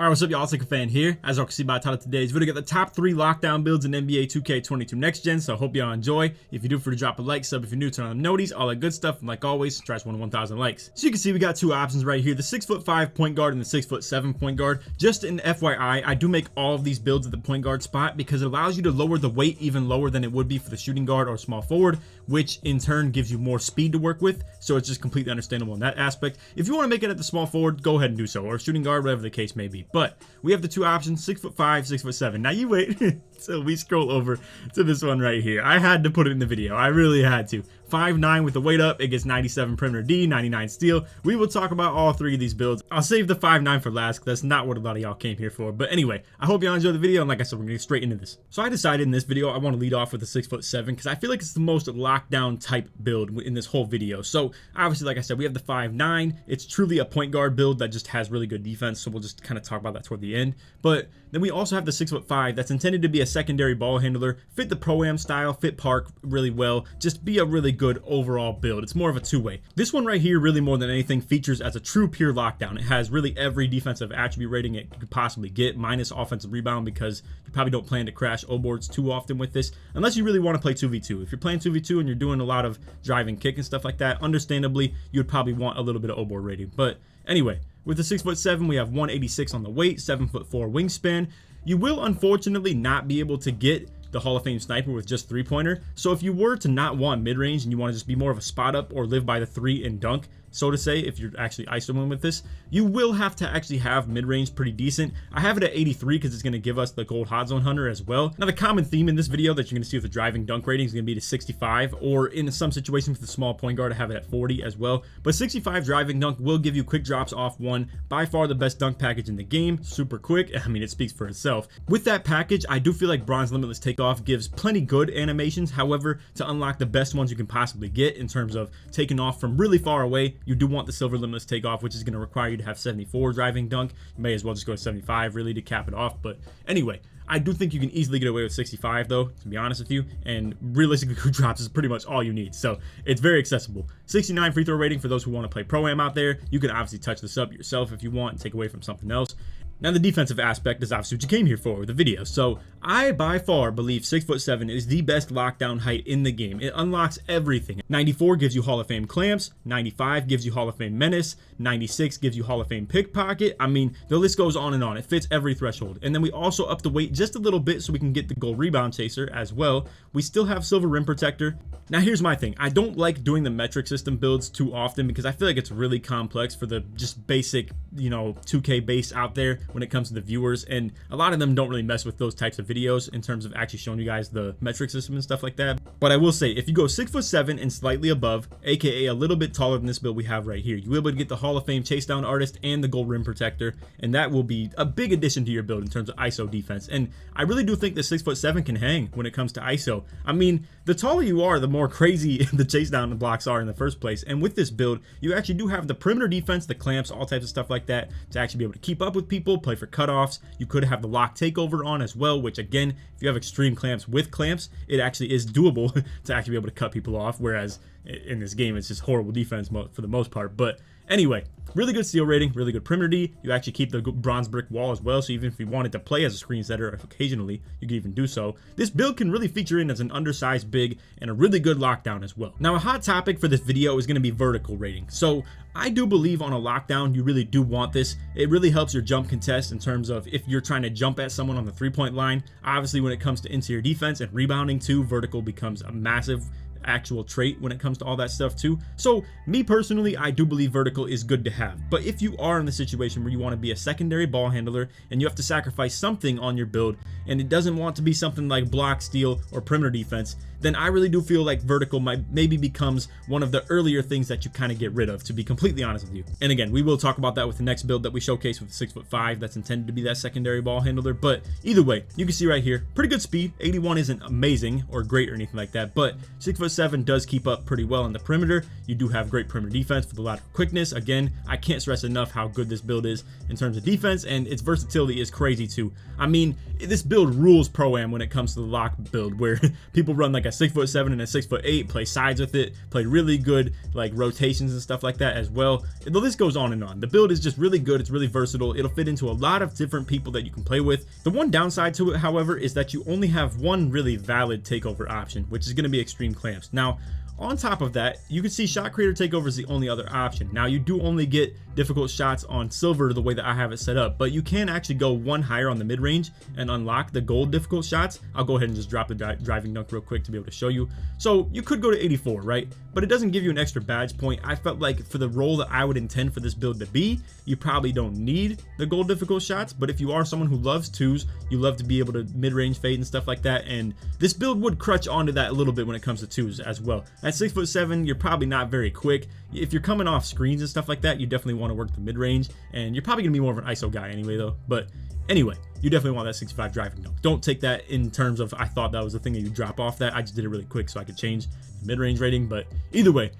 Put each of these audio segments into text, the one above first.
Alright, what's up y'all, it's LakerFan here. As y'all can see by the title of today's video, got the top 3 lockdown builds in NBA 2K22 Next Gen, so I hope y'all enjoy. If you do, for to drop a like, sub if you're new, turn on the noties, all that good stuff, and like always, try to 1,000 likes. So you can see we got two options right here, the 6'5" point guard and the 6'7" point guard. Just an FYI, I do make all of these builds at the point guard spot because it allows you to lower the weight even lower than it would be for the shooting guard or small forward, which in turn gives you more speed to work with, so it's just completely understandable in that aspect. If you want to make it at the small forward, go ahead and do so, or shooting guard, whatever the case may be. But we have the two options, 6'5", 6'7". Now you wait until we scroll over to this one right here. I had to put it in the video. I really had to. 5'9" with the weight up, it gets 97 perimeter D, 99 steal. We will talk about all three of these builds. I'll save the 5'9" for last because that's not what a lot of y'all came here for. But anyway, I hope y'all enjoyed the video, and like I said, we're gonna get straight into this. So I decided in this video I want to lead off with the 6'7" because I feel like it's the most lockdown type build in this whole video. So obviously, like I said, we have the 5'9". It's truly a point guard build that just has really good defense, so we'll just kind of talk about that toward the end. But then we also have the 6'5" that's intended to be a secondary ball handler, fit the pro-am style, fit park really well, just be a really good overall build. It's more of a two-way. This one right here, really more than anything, features as a true pure lockdown. It has really every defensive attribute rating it could possibly get, minus offensive rebound, because you probably don't plan to crash O-boards too often with this, unless you really want to play 2v2. If you're playing 2v2 and you're doing a lot of driving kick and stuff like that, understandably, you would probably want a little bit of O-board rating. But anyway, with the 6'7", we have 186 on the weight, 7'4" wingspan. You will unfortunately not be able to get the Hall of Fame sniper with just three-pointer. So if you were to not want mid-range and you want to just be more of a spot up or live by the three and dunk, so to say, if you're actually isoing with this, you will have to actually have mid-range pretty decent. I have it at 83 because it's going to give us the gold hot zone hunter as well. Now the common theme in this video that you're going to see with the driving dunk rating is going to be to 65, or in some situations with the small point guard I have it at 40 as well. But 65 driving dunk will give you quick drops off one, by far the best dunk package in the game, super quick. I mean, it speaks for itself. With that package, I do feel like bronze limitless takeoff gives plenty good animations. However, to unlock the best ones you can possibly get in terms of taking off from really far away, you do want the silver limitless takeoff, which is going to require you to have 74 driving dunk. You may as well just go to 75 really to cap it off. But anyway, I do think you can easily get away with 65 though, to be honest with you, and realistically quick drops is pretty much all you need, so it's very accessible. 69 free throw rating for those who want to play pro-am out there. You can obviously touch this up yourself if you want and take away from something else. Now the defensive aspect is obviously what you came here for with the video. So I by far believe 6'7" is the best lockdown height in the game. It unlocks everything. 94 gives you Hall of Fame clamps, 95 gives you Hall of Fame menace, 96 gives you Hall of Fame pickpocket. I mean, the list goes on and on. It fits every threshold. And then we also up the weight just a little bit so we can get the gold rebound chaser as well. We still have silver rim protector. Now here's my thing. I don't like doing the metric system builds too often because I feel like it's really complex for the just basic, 2K base out there when it comes to the viewers, and a lot of them don't really mess with those types of videos in terms of actually showing you guys the metric system and stuff like that. But I will say, if you go 6'7" and slightly above, aka a little bit taller than this build we have right here, you'll be able to get the Hall of Fame chase down artist and the gold rim protector, and that will be a big addition to your build in terms of ISO defense. And I really do think the 6'7" can hang when it comes to ISO. I mean, the taller you are, the more crazy the chase down blocks are in the first place. And with this build, you actually do have the perimeter defense, the clamps, all types of stuff like that to actually be able to keep up with people, play for cutoffs. You could have the lock takeover on as well, which again, if you have extreme clamps with clamps, it actually is doable to actually be able to cut people off, whereas in this game it's just horrible defense for the most part. But anyway, really good steal rating, really good perimeter D. You actually keep the bronze brick wall as well, so even if you wanted to play as a screen setter occasionally, you can even do so. This build can really feature in as an undersized big and a really good lockdown as well. Now a hot topic for this video is going to be vertical rating. So I do believe on a lockdown you really do want this. It really helps your jump contest in terms of if you're trying to jump at someone on the three-point line. Obviously when it comes to interior defense and rebounding too, vertical becomes a massive actual trait when it comes to all that stuff too. So me personally, I do believe vertical is good to have. But if you are in the situation where you want to be a secondary ball handler and you have to sacrifice something on your build and it doesn't want to be something like block, steal, or perimeter defense, then I really do feel like vertical maybe becomes one of the earlier things that you kind of get rid of, to be completely honest with you. And again, we will talk about that with the next build that we showcase with the 6'5" that's intended to be that secondary ball handler. But either way, you can see right here, pretty good speed. 81 isn't amazing or great or anything like that, but 6'7" does keep up pretty well on the perimeter. You do have great perimeter defense for the lateral quickness. Again, I can't stress enough how good this build is in terms of defense, and its versatility is crazy too. I mean, this build rules pro-am when it comes to the lock build, where people run like a a 6'7" and a 6'8", play sides with it, play really good like rotations and stuff like that as well. The list goes on and on. The build is just really good. It's really versatile. It'll fit into a lot of different people that you can play with. The one downside to it, however, is that you only have one really valid takeover option, which is going to be extreme clamps. Now, on top of that, you can see shot creator takeover is the only other option. Now, you do only get difficult shots on silver the way that I have it set up, but you can actually go one higher on the mid range and unlock the gold difficult shots. I'll go ahead and just drop the driving dunk real quick to be able to show you. So you could go to 84, right? But it doesn't give you an extra badge point. I felt like for the role that I would intend for this build to be, you probably don't need the gold difficult shots. But if you are someone who loves twos, you love to be able to mid-range fade and stuff like that, and this build would crutch onto that a little bit when it comes to twos as well. At 6'7", you're probably not very quick. If you're coming off screens and stuff like that, you definitely want to work the mid-range, and you're probably gonna be more of an ISO guy anyway though. But anyway, you definitely want that 65 driving dunk. Don't take that in terms of I thought that was the thing that you drop off that. I just did it really quick so I could change the mid-range rating. But either way,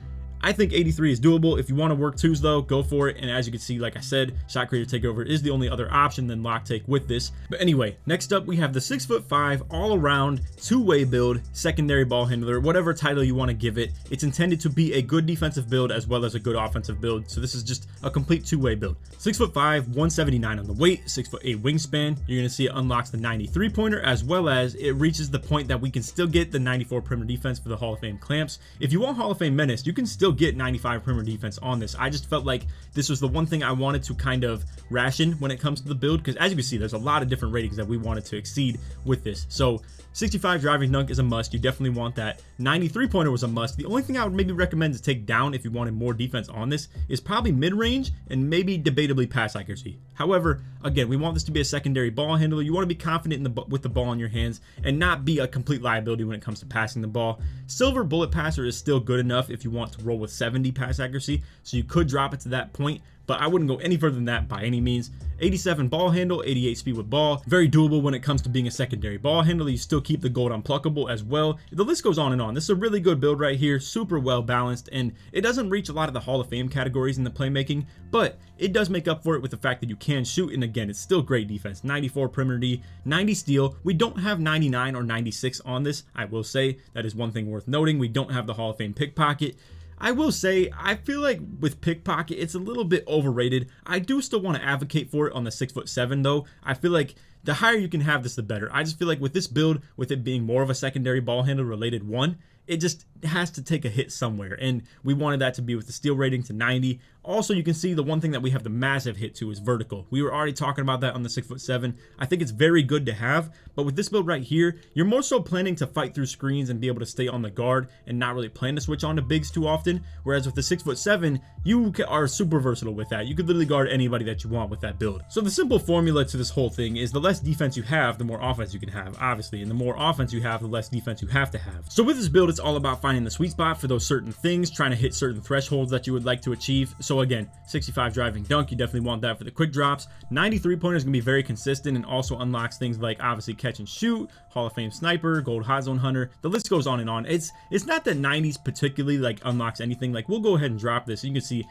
I think 83 is doable. If you want to work twos though, go for it. And as you can see, like I said, shot creator takeover is the only other option than lock take with this. But anyway, next up we have the 6'5" all around two-way build, secondary ball handler, whatever title you want to give it. It's intended to be a good defensive build as well as a good offensive build. So this is just a complete two-way build. 6'5", 179 on the weight, 6'8" wingspan. You're going to see it unlocks the 93 pointer as well as it reaches the point that we can still get the 94 perimeter defense for the Hall of Fame clamps. If you want Hall of Fame menace, you can still get 95 perimeter defense on this. I just felt like this was the one thing I wanted to kind of ration when it comes to the build, because as you can see, there's a lot of different ratings that we wanted to exceed with this. So 65 driving dunk is a must. You definitely want that. 93 pointer was a must. The only thing I would maybe recommend to take down if you wanted more defense on this is probably mid-range and maybe debatably pass accuracy. However, again, we want this to be a secondary ball handler. You want to be confident with the ball in your hands and not be a complete liability when it comes to passing the ball. Silver bullet passer is still good enough if you want to roll with 70 pass accuracy, so you could drop it to that point, but I wouldn't go any further than that by any means. 87 ball handle, 88 speed with ball. Very doable when it comes to being a secondary ball handler. You still keep the gold unpluckable as well. The list goes on and on. This is a really good build right here, super well balanced, and it doesn't reach a lot of the Hall of Fame categories in the playmaking, but it does make up for it with the fact that you can shoot, and again, it's still great defense. 94 perimeter D, 90 steal. We don't have 99 or 96 on this. I will say that is one thing worth noting. We don't have the Hall of Fame pickpocket. I will say, I feel like with pickpocket, it's a little bit overrated. I do still want to advocate for it on the 6'7" though. I feel like the higher you can have this, the better. I just feel like with this build, with it being more of a secondary ball handler related one, it just has to take a hit somewhere, and we wanted that to be with the steal rating to 90. Also, you can see the one thing that we have the massive hit to is vertical. We were already talking about that on the 6'7". I think it's very good to have, but with this build right here, you're more so planning to fight through screens and be able to stay on the guard and not really plan to switch on to bigs too often, whereas with the 6'7", you are super versatile with that. You could literally guard anybody that you want with that build. So the simple formula to this whole thing is the less defense you have, the more offense you can have, obviously, and the more offense you have, the less defense you have to have. So with this build, it's all about finding the sweet spot for those certain things, trying to hit certain thresholds that you would like to achieve. So again, 65 driving dunk, you definitely want that for the quick drops. 93 pointer is going to be very consistent and also unlocks things like obviously catch and shoot, Hall of Fame sniper, gold hot zone hunter. The list goes on and on. It's not that 90s particularly like unlocks anything. Like, we'll go ahead and drop this. You can see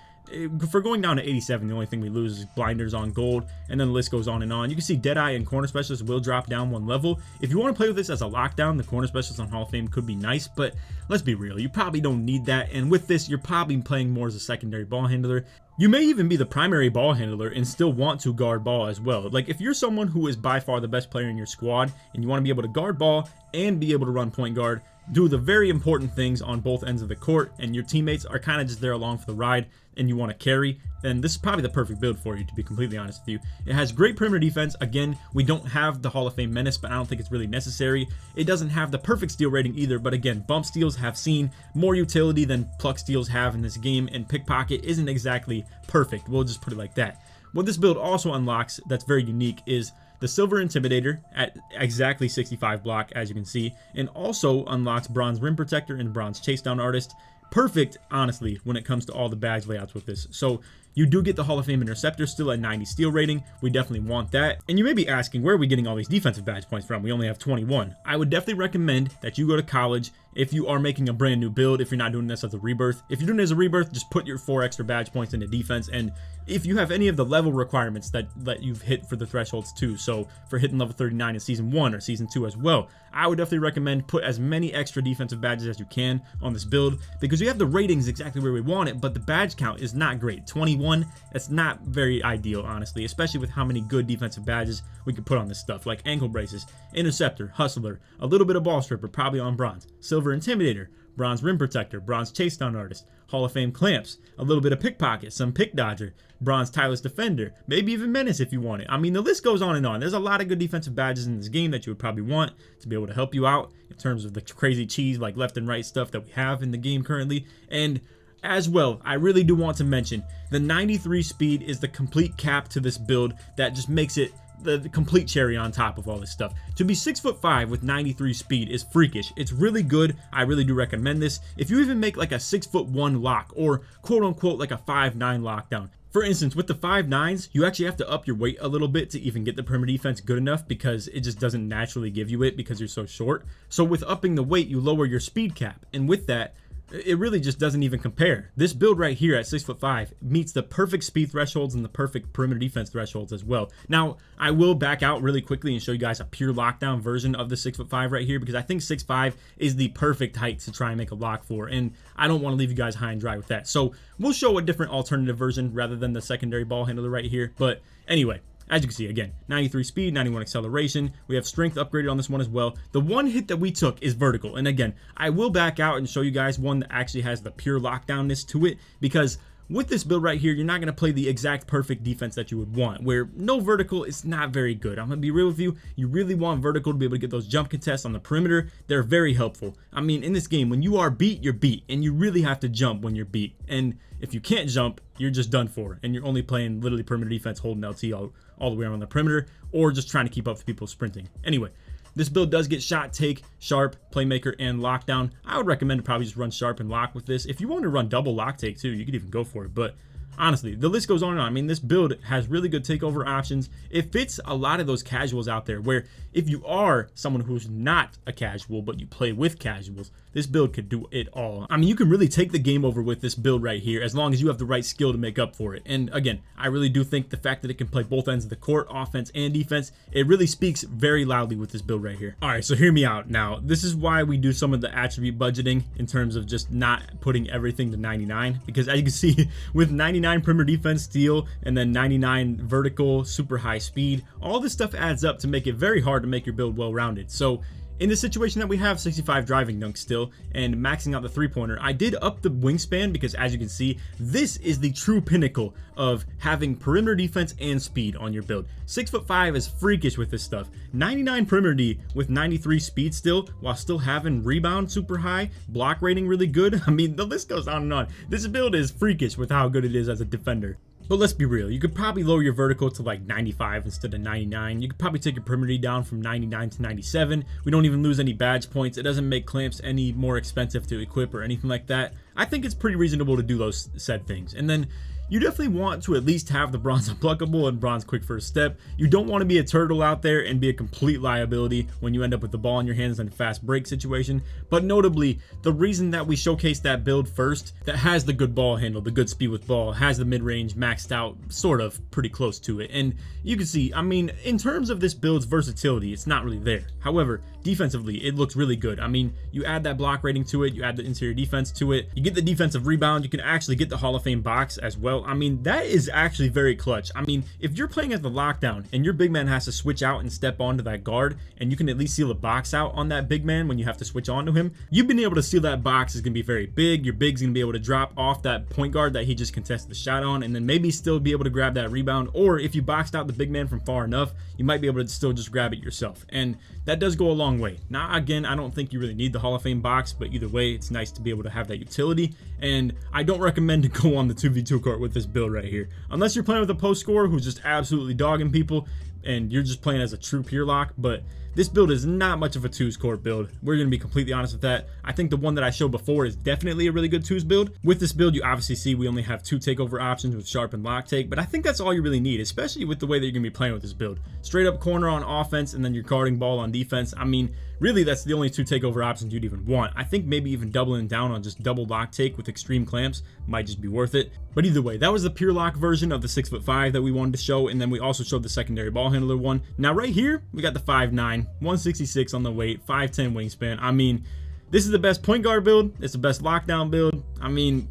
for going down to 87, the only thing we lose is blinders on gold, and then the list goes on and on. You can see Deadeye and corner specialist will drop down one level. If you want to play with this as a lockdown, the corner specialist on Hall of Fame could be nice, but let's be real, you probably don't need that. And with this, you're probably playing more as a secondary ball handler. You may even be the primary ball handler and still want to guard ball as well. Like, if you're someone who is by far the best player in your squad and you want to be able to guard ball and be able to run point guard, do the very important things on both ends of the court, and your teammates are kind of just there along for the ride, and you want to carry, then this is probably the perfect build for you, to be completely honest with you. It has great perimeter defense. Again, we don't have the Hall of Fame menace, but I don't think it's really necessary. It doesn't have the perfect steal rating either, but again, bump steals have seen more utility than pluck steals have in this game, and pickpocket isn't exactly perfect. We'll just put it like that. What this build also unlocks that's very unique is the Silver Intimidator at exactly 65 block, as you can see, and also unlocks Bronze Rim Protector and Bronze Chase Down Artist. Perfect, honestly, when it comes to all the badge layouts with this. So You do get the Hall of Fame interceptor still at 90 steal rating. We definitely want that. And you may be asking, where are we getting all these defensive badge points from? We only have 21. I would definitely recommend that you go to college if you are making a brand new build, if you're not doing this as a rebirth. If you're doing it as a rebirth, just put your 4 extra badge points into defense. And if you have any of the level requirements that you've hit for the thresholds too, so for hitting level 39 in season 1 or season 2 as well, I would definitely recommend put as many extra defensive badges as you can on this build, because you have the ratings exactly where we want it, but the badge count is not great. 21, that's not very ideal, honestly, especially with how many good defensive badges we could put on this stuff, like ankle braces, interceptor, hustler, a little bit of ball stripper, probably on bronze, silver intimidator, bronze rim protector, bronze chase down artist, Hall of Fame clamps, a little bit of pickpocket, some pick dodger, bronze tireless defender, maybe even menace if you want it. I mean, the list goes on and on. There's a lot of good defensive badges in this game that you would probably want to be able to help you out in terms of the crazy cheese like left and right stuff that we have in the game currently. And as well, I really do want to mention the 93 speed is the complete cap to this build that just makes it the complete cherry on top of all this stuff. To be 6'5" with 93 speed is freakish. It's really good. I really do recommend this. If you even make like a 6'1" lock or quote unquote like a 5'9" lockdown. For instance, with the 5'9s, you actually have to up your weight a little bit to even get the perimeter defense good enough, because it just doesn't naturally give you it because you're so short. So with upping the weight, you lower your speed cap. And with that, it really just doesn't even compare. This build right here at 6'5" meets the perfect speed thresholds and the perfect perimeter defense thresholds as well. Now, I will back out really quickly and show you guys a pure lockdown version of the 6'5" right here, because I think 6'5" is the perfect height to try and make a lock for, and I don't want to leave you guys high and dry with that. So we'll show a different alternative version rather than the secondary ball handler right here. But anyway, as you can see, again, 93 speed, 91 acceleration. We have strength upgraded on this one as well. The one hit that we took is vertical. And again, I will back out and show you guys one that actually has the pure lockdownness to it, because with this build right here, you're not going to play the exact perfect defense that you would want, where no vertical is not very good. I'm going to be real with you. You really want vertical to be able to get those jump contests on the perimeter. They're very helpful. I mean, in this game, when you are beat, you're beat, and you really have to jump when you're beat. And if you can't jump, you're just done for, and you're only playing literally perimeter defense, holding LT all the way around the perimeter, or just trying to keep up with people sprinting. Anyway, this build does get shot, take, sharp, playmaker, and lockdown. I would recommend to probably just run sharp and lock with this. If you want to run double lock take too, you could even go for it. But honestly, the list goes on and on. I mean, this build has really good takeover options. It fits a lot of those casuals out there, where if you are someone who's not a casual, but you play with casuals, this build could do it all. I mean, you can really take the game over with this build right here, as long as you have the right skill to make up for it. And again, I really do think the fact that it can play both ends of the court, offense and defense, it really speaks very loudly with this build right here. All right, so hear me out. Now, this is why we do some of the attribute budgeting in terms of just not putting everything to 99, because as you can see, with 99 perimeter defense, steal, and then 99 vertical, super high speed, all this stuff adds up to make it very hard to make your build well-rounded. So in the situation that we have 65 driving dunk still and maxing out the three-pointer, I did up the wingspan, because as you can see, this is the true pinnacle of having perimeter defense and speed on your build. 6'5" is freakish with this stuff. 99 perimeter D with 93 speed still, while still having rebound super high, block rating really good. I mean, the list goes on and on. This build is freakish with how good it is as a defender. But let's be real, you could probably lower your vertical to like 95 instead of 99. You could probably take your perimeter down from 99 to 97. We don't even lose any badge points. It doesn't make clamps any more expensive to equip or anything like that. I think it's pretty reasonable to do those said things. And then you definitely want to at least have the bronze unpluckable and bronze quick first step. You don't want to be a turtle out there and be a complete liability when you end up with the ball in your hands in a fast break situation. But notably, the reason that we showcase that build first, that has the good ball handle, the good speed with ball, has the mid-range maxed out, sort of pretty close to it. And you can see, I mean, in terms of this build's versatility, it's not really there. However, defensively, it looks really good. I mean, you add that block rating to it, you add the interior defense to it, you get the defensive rebound, you can actually get the Hall of Fame box as well. I mean, that is actually very clutch. I mean, if you're playing as the lockdown and your big man has to switch out and step onto that guard, and you can at least seal the box out on that big man when you have to switch onto him, you've been able to seal that box is going to be very big. Your big's going to be able to drop off that point guard that he just contested the shot on, and then maybe still be able to grab that rebound. Or if you boxed out the big man from far enough, you might be able to still just grab it yourself. And that does go a long way. Now, again, I don't think you really need the Hall of Fame box, but either way, it's nice to be able to have that utility. And I don't recommend to go on the 2v2 court with this build right here. Unless you're playing with a post scorer who's just absolutely dogging people, and you're just playing as a true pure lock. But this build is not much of a 2's core build. We're going to be completely honest with that. I think the one that I showed before is definitely a really good 2's build. With this build, you obviously see we only have 2 takeover options with sharp and lock take, but I think that's all you really need, especially with the way that you're going to be playing with this build. Straight up corner on offense and then your guarding ball on defense. I mean, really, that's the only 2 takeover options you'd even want. I think maybe even doubling down on just double lock take with extreme clamps might just be worth it. But either way, that was the pure lock version of the 6'5" that we wanted to show, and then we also showed the secondary ball handler one. Now right here, we got the 5'9", 166 on the weight, 5'10" wingspan. I mean, this is the best point guard build. It's the best lockdown build. I mean,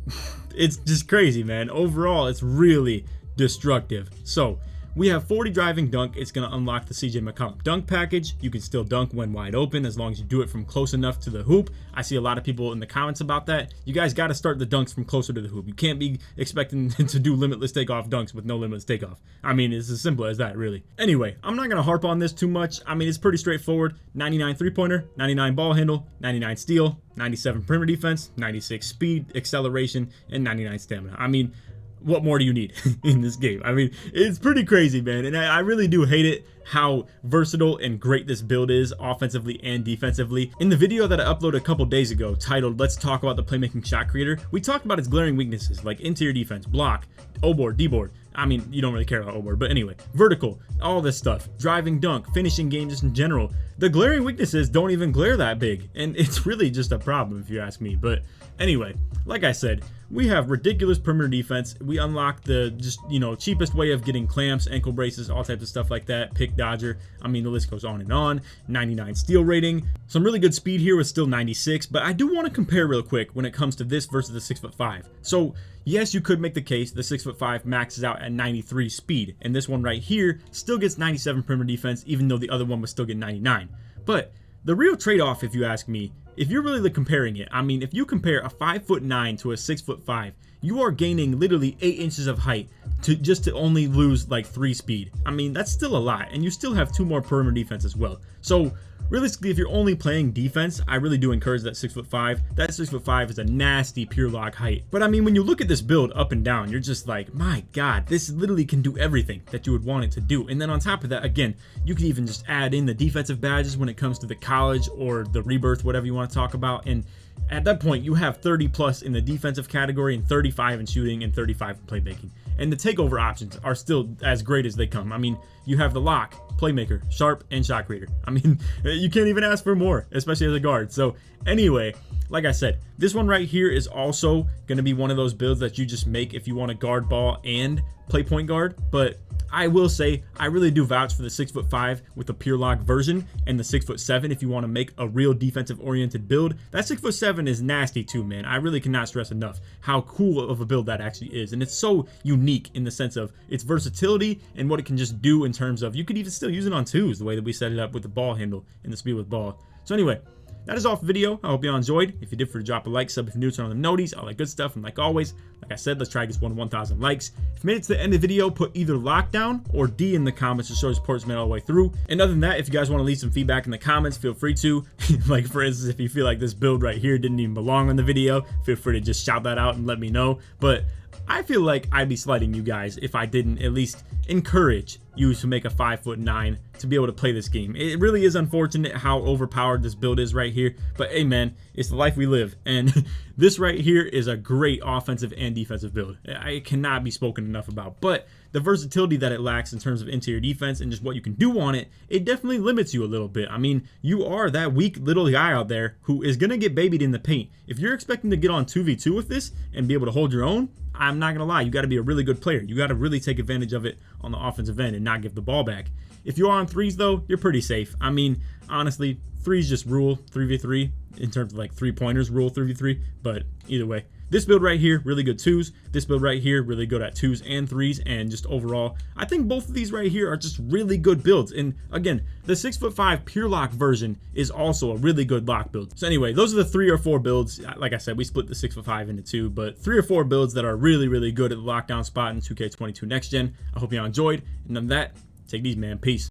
it's just crazy, man. Overall, it's really destructive. So we have 40 driving dunk. It's going to unlock the CJ McCollum dunk package. You can still dunk when wide open as long as you do it from close enough to the hoop. I see a lot of people in the comments about that. You guys got to start the dunks from closer to the hoop. You can't be expecting to do limitless takeoff dunks with no limitless takeoff. I mean, it's as simple as that, really. Anyway, I'm not going to harp on this too much. I mean, it's pretty straightforward. 99 three-pointer, 99 ball handle, 99 steal, 97 perimeter defense, 96 speed, acceleration, and 99 stamina. I mean, what more do you need in this game? I mean, it's pretty crazy, man. And I really do hate it how versatile and great this build is offensively and defensively. In the video that I uploaded a couple days ago titled "Let's Talk About the Playmaking Shot Creator," we talked about its glaring weaknesses like interior defense, block, O-board, D-board. I mean, you don't really care about O-board, but anyway, vertical, all this stuff, driving dunk, finishing game just in general. The glaring weaknesses don't even glare that big, and it's really just a problem if you ask me. But anyway, like I said, we have ridiculous perimeter defense. We unlock the just, cheapest way of getting clamps, ankle braces, all types of stuff like that, pick dodger. I mean, the list goes on and on. 99 steal rating, some really good speed here with still 96, but I do want to compare real quick when it comes to this versus the 6'5". So yes, you could make the case the 6'5" maxes out at 93 speed, and this one right here still gets 97 perimeter defense, even though the other one was still getting 99. But the real trade-off, if you ask me, if you're really comparing it, I mean, if you compare a 5'9" to a 6'5", you are gaining literally 8 inches of height to only lose like 3 speed. I mean, that's still a lot, and you still have 2 more perimeter defense as well. So realistically, if you're only playing defense, I really do encourage that 6'5". That 6'5" is a nasty pure lock height. But I mean, when you look at this build up and down, you're just like, my God, this literally can do everything that you would want it to do. And then on top of that, again, you could even just add in the defensive badges when it comes to the college or the rebirth, whatever you want to talk about. And at that point, you have 30 plus in the defensive category and 35 in shooting and 35 in playmaking. And the takeover options are still as great as they come. I mean, you have the lock, playmaker, sharp, and shot creator. I mean, you can't even ask for more, especially as a guard. So anyway, like I said, this one right here is also going to be one of those builds that you just make if you want to guard ball and play point guard. But I will say, I really do vouch for the 6'5" with the pure lock version and the 6'7" if you want to make a real defensive oriented build. That 6'7" is nasty too, man. I really cannot stress enough how cool of a build that actually is. And it's so unique in the sense of its versatility and what it can just do in terms of, you could even still use it on 2s the way that we set it up with the ball handle and the speed with ball. So anyway, that is all for the video. I hope you all enjoyed. If you did, for drop a like, sub if you're new, turn on the noties, all that good stuff. And like always, like I said, let's try to get 1,000 likes. If you made it to the end of the video, put either lockdown or D in the comments to show support man all the way through. And other than that, if you guys want to leave some feedback in the comments, feel free to. Like for instance, if you feel like this build right here didn't even belong on the video, feel free to just shout that out and let me know. But I feel like I'd be slighting you guys if I didn't at least encourage you to make a 5'9" to be able to play this game. It really is unfortunate how overpowered this build is right here, but hey man, it's the life we live, and this right here is a great offensive and defensive build. It cannot be spoken enough about, but the versatility that it lacks in terms of interior defense and just what you can do on it, it definitely limits you a little bit. I mean, you are that weak little guy out there who is going to get babied in the paint. If you're expecting to get on 2v2 with this and be able to hold your own, I'm not going to lie, you got to be a really good player. You got to really take advantage of it on the offensive end and not give the ball back. If you are on 3s though, you're pretty safe. I mean, honestly, 3s just rule 3v3 in terms of like 3-pointers rule 3v3, but either way. This build right here, really good 2s. This build right here, really good at 2s and 3s. And just overall, I think both of these right here are just really good builds. And again, the 6'5" pure lock version is also a really good lock build. So anyway, those are the 3 or 4 builds. Like I said, we split the 6'5" into 2, but 3 or 4 builds that are really, really good at the lockdown spot in 2K22 Next Gen. I hope you all enjoyed. And on that, take these, man. Peace.